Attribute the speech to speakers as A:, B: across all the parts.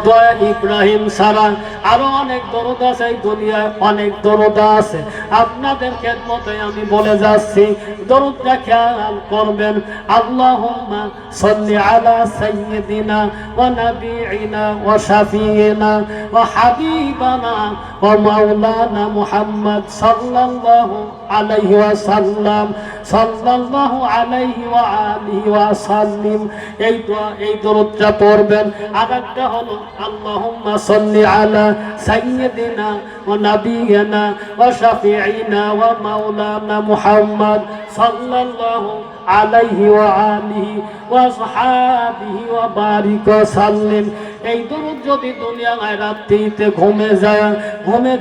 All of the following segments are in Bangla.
A: দয়া ইব্রাহিম সারা আরো অনেক দরদ আছে, এই দুনিয়ায় অনেক দরদ আছে। আপনাদের খেদমতে আমি বলে যাচ্ছি, দরুদটা খেয়াল করবেন। আল্লাহুম্মা সাল্লি আলা সাইয়্যিদিনা ওয়া নাবিয়িনা ওয়া শাফিয়িনা ওয়া হাবিবানা ওয়া মাওলানা মুহাম্মদ সাল্লাল্লাহু আলাইহি ওয়া সাল্লাম, সাল্লাল্লাহু আলাইহি ওয়া আলিহি ওয়া সাল্লিম। এই দোয়া, এই দরুদটা পড়বেন। আরেকটা হলো আল্লাহুম্মা সাল্লি আলা সাইয়্যিদিনা ওয়া নাবিয়িনা ওয়া শাফিঈনা ওয়া মাওলানা মুহাম্মদ সাল্লাল্লাহু আলাইহি ওয়া আলিহি ওয়া সাহাবিহি ওয়া বারিক ওয়া সাল্লিম। এই দরুদ যদি দুনিয়ায় রাত্রিতে ঘুমে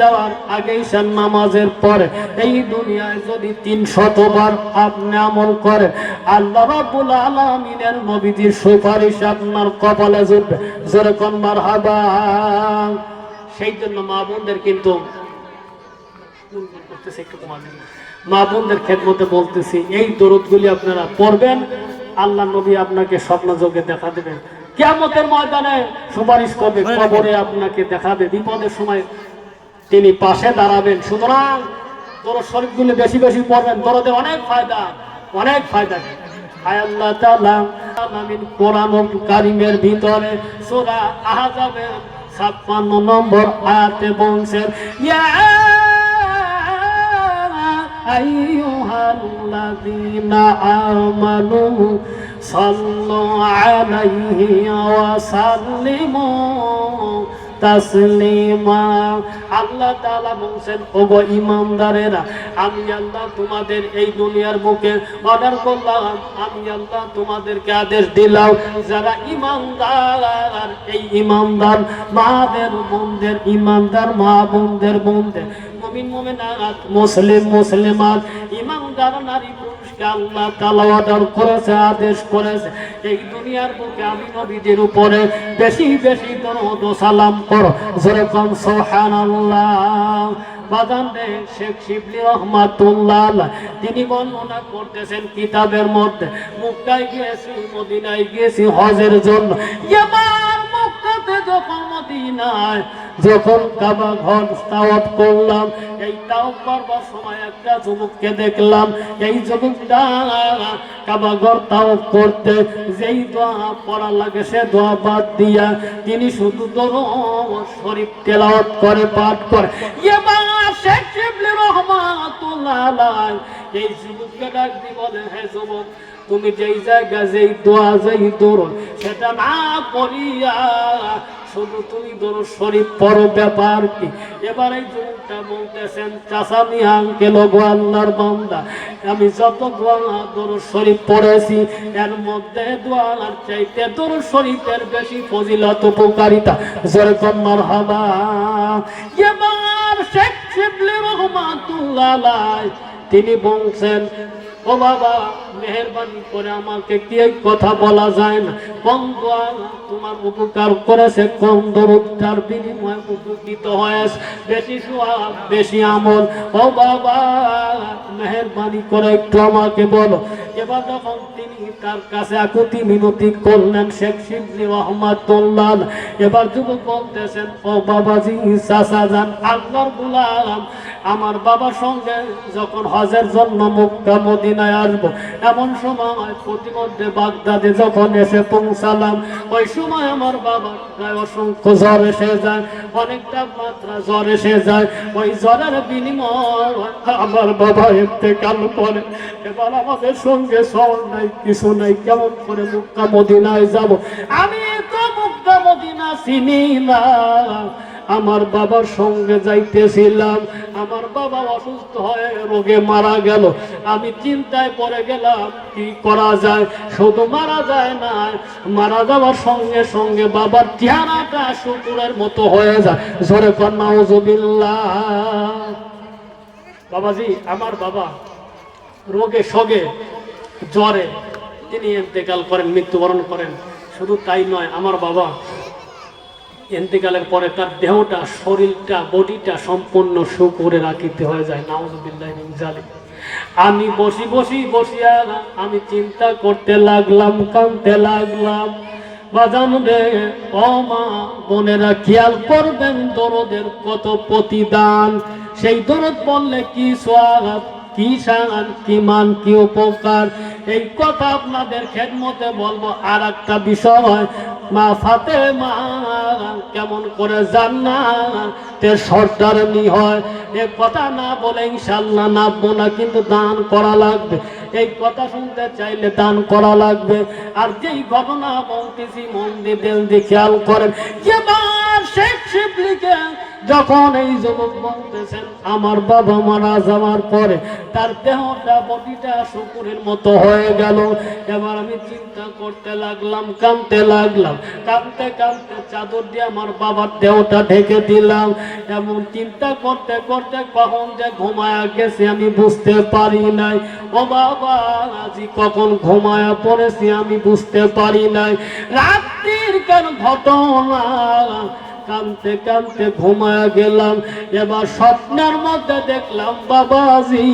A: যাওয়ার আগে ঈশার নামাজের পরে এই দুনিয়ায় যদি 300 বার আপনি আমল করেন, আল্লাহ রাব্বুল আলামিনের নবীজির সুপারিশ আপনার কপালে জুটবে। জোরে কোন মারহাবা। সেই জন্য মা বোনদের কিন্তু মা বোনদের খেদমতে বলতেছি, এই দরুদগুলি আপনারা পড়বেন। আল্লাহ নবী আপনাকে স্বপ্ন যোগে দেখা দেবেন, কিয়ামতের ময়দানে সুপারিশ করবে, কবরে আপনাকে দেখাবে, বিপদের সময় তিনি পাশে দাঁড়াবেন। সুতরাং দরুদ শরীফগুলি বেশি বেশি পড়বেন। দরুদের অনেক ফায়দা, অনেক ফায়দা। আল্লাহ তাআলা আমিন কোরআনুল কারীমের ভিতরে সূরা আহজাবের 56 নম্বর আয়াতে বলছেন, ইয়া আইয়ুহাল্লাযীনা আমানু সাল্লু আলাইহি ওয়া সাল্লিমু তাসলিমা। আল্লাহ তাআলা বলেন, ওগো ঈমানদারেরা, আমি আল্লাহ তোমাদের এই দুনিয়ার বুকে অর্ডার করলাম, আমি আল্লাহ তোমাদেরকে আদেশ দিলাম, যারা ঈমানদার, এই ঈমানদার মাদের বোনদের, ঈমানদার মা বোনদের বোনদের, মুমিন মুমিনাত, মুসলিম মুসলিমাত, ঈমানদার নারী পুরুষকে আল্লাহ তাআলা অর্ডার করেছে, আদেশ করেছে, এই দুনিয়ার বুকে আমি নবীদের উপরে বেশি বেশি দরুদ ও সালাম করো। যেরকম সুবহানাল্লাহ। বাজানে শেখ শিবলি রহমাতুল্লাহ আলাইহ তিনি বর্ণনা করতেছেন কিতাবের মধ্যে, মক্কায় গিয়েছি, মদিনায় গিয়েছি হজের জন্য। এবার মক্কাতে যখন মদিনায় যখন কাবা ঘর তাওয়াফ করলাম, এই তাওয়াফ করবার সময় একটা যুবককে দেখলাম। এই যুবকটা কাবা ঘর তাওয়াফ করতে যেই দোয়া পড়া লাগে সে দোয়া বাদ দিয়া তিনি শুধু দরুদ শরীফ তেলাওয়াত করে, পাঠ করে। এবার শেখ শিবলি রহমাতুল্লাহ আলাইহ এই যুবককে ডাক দিয়ে বলে, হে যুবক, তুমি যেই জায়গা যেই দোয়া যেই দরুদ সেটা না পড়িয়া শুধু তুমি দরুদ শরীফ পড়ো, ব্যাপার কি? এবার এই যুবকটা বলতেছেন, চাচা মিয়া আঙ্কেল, ওগো আল্লাহর বান্দা, আমি যত দোয়া দরুদ শরীফ পড়েছি এর মধ্যে দোয়ার চাইতে দরুদ শরীফের বেশি ফজিলত উপকারিতা। যেরকম মারহাবা। এবার শেখ শিবলি রহমাতুল্লাহ আলাইহ তিনি বলছেন, ও বাবা, মেহেরবানি করে আমাকে কি এই কথা বলা যায় না, কোন দোয়া তোমার উপকার করেছে, কোন দরুদটার বিনিময়ে উপকৃত হয়েছে, বেশি সওয়াব বেশি আমল, ও বাবা মেহেরবানি করে একটু আমাকে বলো। এবার যখন তিনি তার কাছে আকুতি মিনতি করলেন শেখ শিবলি রহমাতুল্লাহ, এবার যুবক বলতেছেন, ও বাবাজি, চাচা যান, আল্লাহর গোলাম, আমার বাবার সঙ্গে যখন হজের জন্য মক্কা মদিনায় আসবো, এমন সময় প্রতিমধ্যে বাগদাদে যখন এসে পৌঁছালাম, ওই সময় আমার বাবার গায়ে অসংখ্য জ্বর এসে যায়, অনেকটা মাত্রা জ্বর এসে যায়। ওই জ্বরের বিনিময় আমার বাবা ইন্তেকাল করে। এবার আমাদের সঙ্গে সর নাই, কিছু নাই, কেমন করে মক্কা মদিনায় যাব? আমি তো মক্কা মদিনা চিনি না। আমার বাবার সঙ্গে যাইতেছিলাম, আমার বাবা অসুস্থ হয়ে রোগে মারা গেল। আমি চিন্তায় পড়ে গেলাম, কি করা যায়? শুধু মারা যায় না, মারা যাওয়ার সঙ্গে সঙ্গে বাবার চেহারাটা শুকুরের মতো হয়ে যায়। জোরে কর নাউজুবিল্লাহ। বাবাজি, আমার বাবা রোগে শোগে জ্বরে তিনি ইন্তেকাল করেন, মৃত্যুবরণ করেন। শুধু তাই নয়, আমার বাবা ইন্তেকালের পরে তার দেহটা, শরীরটা, বডিটা সম্পূর্ণ শুকুরে রাখিতে হয়ে যায়। নাউজুবিল্লাহি মিন যালিক। আমি বসিয়া আমি চিন্তা করতে লাগলাম, কাঁদতে লাগলাম। বাজান রে, ও মা বোনেরা খেয়াল করবেন দরদের কত প্রতিদান। সেই দরদ বললে কি সওয়াব, কি শান, কি মান, কি উপকার। এই কথা আপনাদের খেদমতে বলবো। আর একটা বিষয়, মা ফাতেমা কেমন করে জান্নাতের সর্দারনি হয়, এ কথা না বলে ইনশাআল্লাহ নামবো না, কিন্তু দান করা লাগবে। এই কথা শুনতে চাইলে দান করা লাগবে। আর যেই ঘটনা বলতেছি মন দিয়ে দিল দিয়ে খেয়াল করেন। এবার শেখ শিবলিকে যখন এই যুবক বলতেছেন আমার বাবা মারা যাওয়ার পরে তার দেহটা বডিটা শুকুরের মতো হয়ে গেল। এবার আমি চিন্তা করতে লাগলাম, কাঁদতে লাগলাম, কাঁদতে কাঁদতে চাদর দিয়ে আমার বাবার দেহটা ঢেকে দিলাম। এমন চিন্তা করতে করতে কখন যে ঘুমায়া গেছে আমি বুঝতে পারি নাই। ও বাবা, আজি কখন ঘুমায়া পড়েছি আমি বুঝতে পারি নাই। রাত্রির কেন ঘটনা, কাঁদতে কাঁদতে ঘুমায়া গেলাম। এবার স্বপ্নের মধ্যে দেখলাম বাবাজি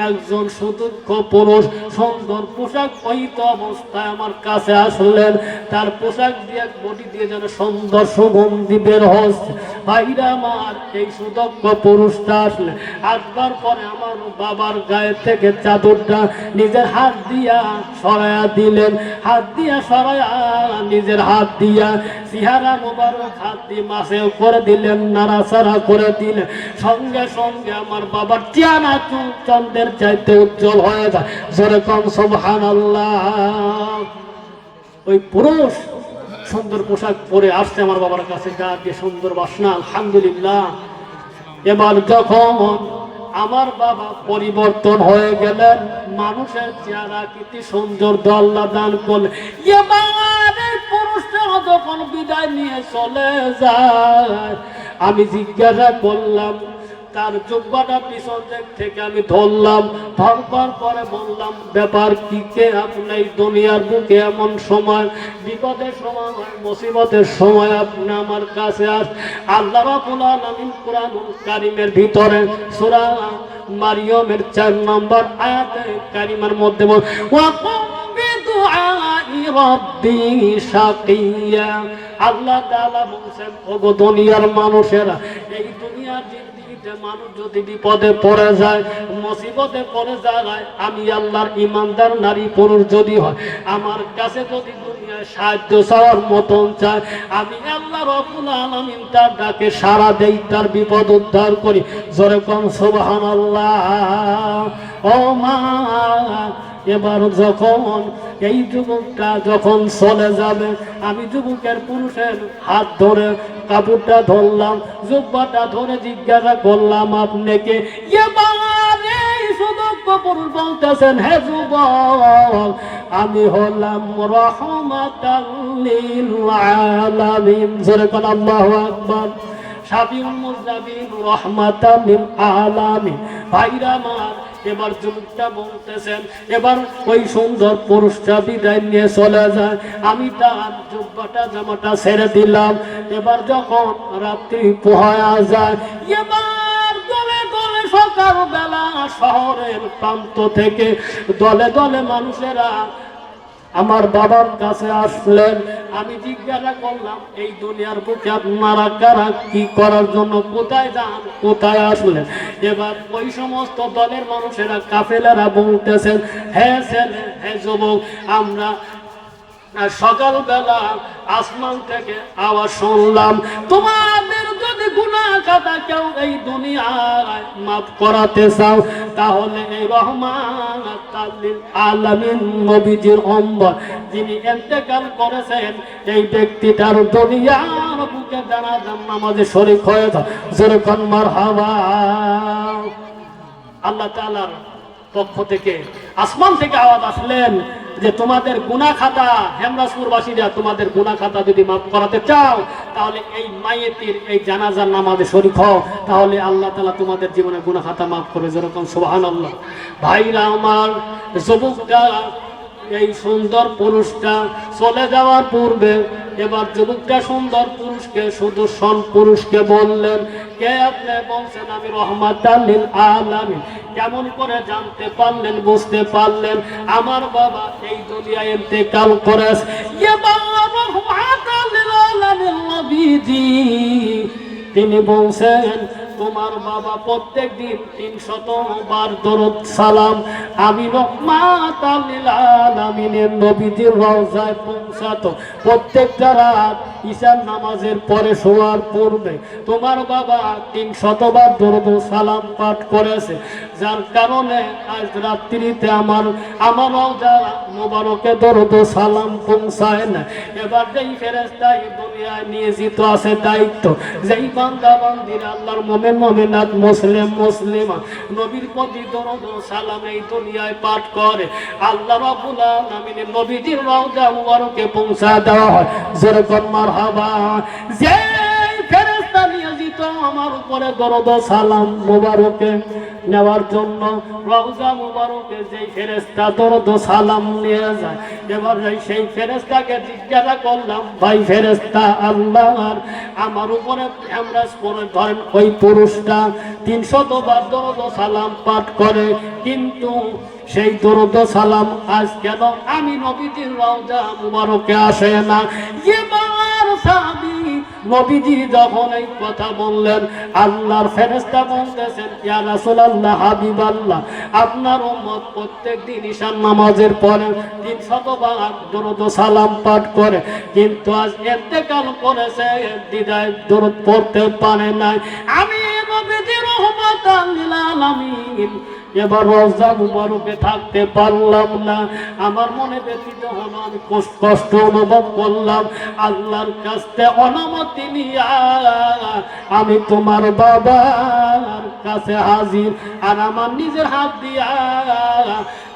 A: একজন সুদক্ষ পুরুষ সুন্দর পোশাক পরিহিত অবস্থায় আমার কাছে আসলেন। তার পোশাক দিয়ে বডি দিয়ে যেন সুন্দর সুগন্ধি বের হচ্ছে। ভাইরা আমার, এই সুদক্ষ পুরুষটা আসলে আসবার পরে আমার বাবার গায়ে থেকে চাদরটা নিজের হাত দিয়া সরাইয়া দিলেন। হাত দিয়া সরাইয়া নিজের হাত দিয়া চেহারা মোবারক হাত দিয়ে মাসে করে দিলেন, নাড়াচাড়া করে দিলেন। সঙ্গে সঙ্গে আমার বাবার চেহারা চন্দ্রের চাইতে উজ্জ্বল হয়ে যায়। জোরে কম সুবহানাল্লাহ। ওই পুরুষ সুন্দর পোশাক পরে আসছে আমার বাবার কাছে, গা দিয়ে সুন্দর বাসনা, আলহামদুলিল্লাহ। এবার যখন আমার বাবা পরিবর্তন হয়ে গেলেন, মানুষের চেহারা কীর্তি সৌন্দর্য আল্লাহ দান করলেন। এবার এই পুরুষটা যখন বিদায় নিয়ে চলে যায়, আমি জিজ্ঞাসা করলাম, তার জুব্বাটা পিছন দিক থেকে আমি ধরলাম। ধরবার পরে বললাম, ব্যাপার কি কে আপনি এই দুনিয়ার বুকে এমন সময়, বিপদের সময়, মুসিবতের সময় আপনি আমার কাছে আস। আল্লাহ রাব্বুল আলামিন কুরআনুল কারীমের ভিতরে সূরা মারিয়মের 4 নম্বর আয়াতে কারিমার মধ্যে বল, ওয়া কুম বিদুআই রাব্বি শাকিয়া। আল্লাহ তাআলা বলেন, ওগো দুনিয়ার মানুষেরা, এই দুনিয়ার মানুষ যদি বিপদে পড়ে যায়, মুসিবতে পড়ে যায়, আমি আল্লাহর ইমানদার নারী পুরুষ যদি হয়, আমার কাছে যদি দুনিয়ায় সাহায্য চাওয়ার মতন চায়, আমি আল্লাহ রাব্বুল আলামিন তার ডাকে সাড়া দেই, তার বিপদ উদ্ধার করি। জোরে কোন সুবহানাল্লাহ। ও মা, এবার যখন এই যুবকটা যখন চলে যাবে, আমি যুবকের পুরুষের হাত ধরে কাপড়টা ধরলাম, জুব্বাটা ধরে জিজ্ঞাসা করলাম, আপনাকে? এবার এই সুদক্ষ পুরুষ বলতেছেন, হে যুবক, আমি হলাম রাহমাতাল লিল আলামিন। জোরে কোন আল্লাহু আকবার। শাফিউল মুজনাবিন রাহমাতাল লিল আলামিন। ভাইরা আমার, এবার যুবকটা বলতেছেন, এবার ওই সুন্দর পুরুষটা বিদায় নিয়ে চলে যায়, আমি তার জুব্বাটা জামাটা ছেড়ে দিলাম। এবার যখন রাত্রি পোহায়া যায়, এবার দলে দলে সকালবেলা শহরের প্রান্ত থেকে দলে দলে মানুষেরা আমার বাবার কাছে আসলেন। আমি জিজ্ঞাসা করলাম, এই দুনিয়ার বুকে আপনারা কারা, কি করার জন্য, কোথায় যান, কোথায় আসলেন? এবার ওই সমস্ত দলের মানুষেরা, কাফেলারা বলতেছেন, হে ছেলে, হে যুবক, আমরা সকালবেলা আসমান থেকে আওয়াজ শুনলাম, তোমাদের যদি গুনাহ খাতা কেউ এই দুনিয়ায় মাফ করাতে চাও, তাহলে এই রাহমাতাল লিল আলামিন নবীজির উম্মত যিনি ইন্তেকাল করেছেন, এই ব্যক্তিটার দুনিয়ার বুকে জানাজার নামাজে শরীক হয়ে যাও। জোরে কোন মারহাবা। আল্লাহ তাআলার পক্ষ থেকে আসমান থেকে আওয়াজ আসলেন যে তোমাদের গুনাহ খাতা, হেমরাজপুরবাসীরা, তোমাদের গুনাহ খাতা যদি মাফ করাতে চাও, তাহলে এই মাইয়েতির এই জানাজার নামাজে শরীক হও, তাহলে আল্লাহ তাআলা তোমাদের জীবনের গুনাহ খাতা মাফ করবে। যেরকম সুবহানাল্লাহ। ভাইরা আমার, যুবকটা, এই সুন্দর পুরুষটা চলে যাওয়ার পূর্বে এবার যুবকটা সুন্দর পুরুষকে সুদর্শন পুরুষকে বললেন, কে আপনি? বলছেন আমি রহমাতাল লিল আলামিন। কেমন করে জানতে পারলেন, বুঝতে পারলেন? আমার বাবা এই দুনিয়ায় ইন্তেকাল করেছে। ইয়ে বাবা রহমাতাল লিল আলামিন নবীজি তিনি বলছেন তোমার বাবা প্রত্যেক দিন 300 বার দরুদ সালাম আমি রহমাতাল লিল আলামিনের নবীজির রওজায় পৌঁছাতো। প্রত্যেকটা রাত ঈশার নামাজের পরে শোয়ার পূর্বে তোমার বাবা 300 বার দরুদ সালাম পাঠ করেছে, যার কারণে আজ রাত্রিতে আমার রওজা মোবারকে দরুদ সালাম পৌঁছায় না। এবার যেই ফেরেশতা এই দুনিয়ায় নিয়োজিত আছে দায়িত্ব, যেই বান্দা বান্দিরা আল্লাহর মুমিনাত মুসলিমা নবীর প্রতি দরুদ সালাম এই দুনিয়ায় পাঠ করে, আল্লাহ রাব্বুল আলামিনের নবীজির রওজা মুবারকে পৌঁছা দেওয়া হয়। যেরকম মারহাবা। যে ফেরেশতা নিয়োজিত আমার উপরে দরুদ সালাম মুবারকে নেওয়ার জন্য, রওজা মুবারকে যেই ফেরেশতা দরুদ সালাম নিয়ে যায়, এবার সেই ফেরেশতাকে জিজ্ঞাসা করলাম, ভাই ফেরেশতা আল্লাহর আমার উপরে আমরা পরে ধরেন ওই পুরুষটা 300 বার দরুদ সালাম পাঠ করে, কিন্তু সেই দরুদ সালাম আজ কেন আমি নবীজির রওজা মুবারকে আসে না? এবার সাহাবী নবীজি যখন এই কথা বললেন, আল্লাহর ফেরেশতা বলতেছেন, ইয়া রাসূলুল্লাহ হাবিবাল্লাহ আপনার উম্মত প্রত্যেকদিন ঈশার নামাজের পরে 300 বার দরুদ সালাম পাঠ করে, কিন্তু আজ ইন্তেকাল করেছে, দিদায় দরুদ পড়তে পারে নাই। আমি নবীজি রহমাতাল লিল আলামিন এবার রওজা মুবারকে থাকতে পারলাম না। আমার মনে ব্যথিত হলো, আমি কষ্ট অনুভব করলাম। আল্লাহর কাছে অনুমতি নিয়া আমি তোমার বাবার কাছে হাজির, আর আমার নিজের হাত দিয়া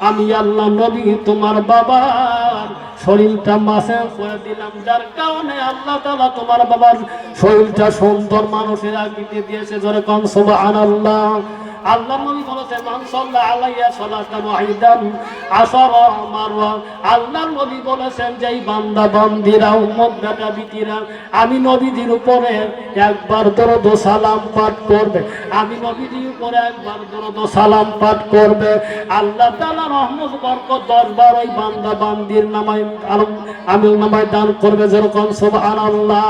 A: আমি আল্লাহ নবী তোমার বাবার শরীরটা মাসে করে দিলাম, যার কারণে আল্লাহ তাআলা তোমার বাবার শরীরটা সুন্দর মানুষের আকৃতি দিয়েছে। জোরে কোন সুবহানাল্লাহ। আল্লাহ নবী বলেছেন, মান সাল্লা আলাইয়া সালাতান ওয়াহিদান আশারা মাররা। আল্লাহ নবী বলেছেন, যেই বান্দা বান্দিরা উম্মত বেটা বিটিরা আমি নবীজির উপরে একবার দরুদ সালাম পাঠ করবে, আমি নবীজির উপরে একবার দরুদ সালাম পাঠ করবে, আল্লাহ তাআলা রহমত বরকত 10 বার ওই বান্দা বান্দির নামায় আমল নামায় দান করবে। যেরকম সুবহানাল্লাহ।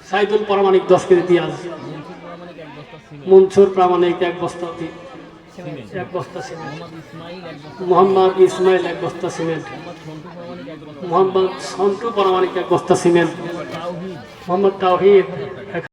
A: সাইদুল প্রামাণিক 10 কেজি পেঁয়াজ, মনসুর প্রামাণিক 1 বস্তা সিমেন্ট, মোহাম্মদ ইসমাইল 1 বস্তা সিমেন্ট, মোহাম্মদ সন্টু প্রামাণিক 1 বস্তা সিমেন্ট, মোহাম্মদ তাওহীদ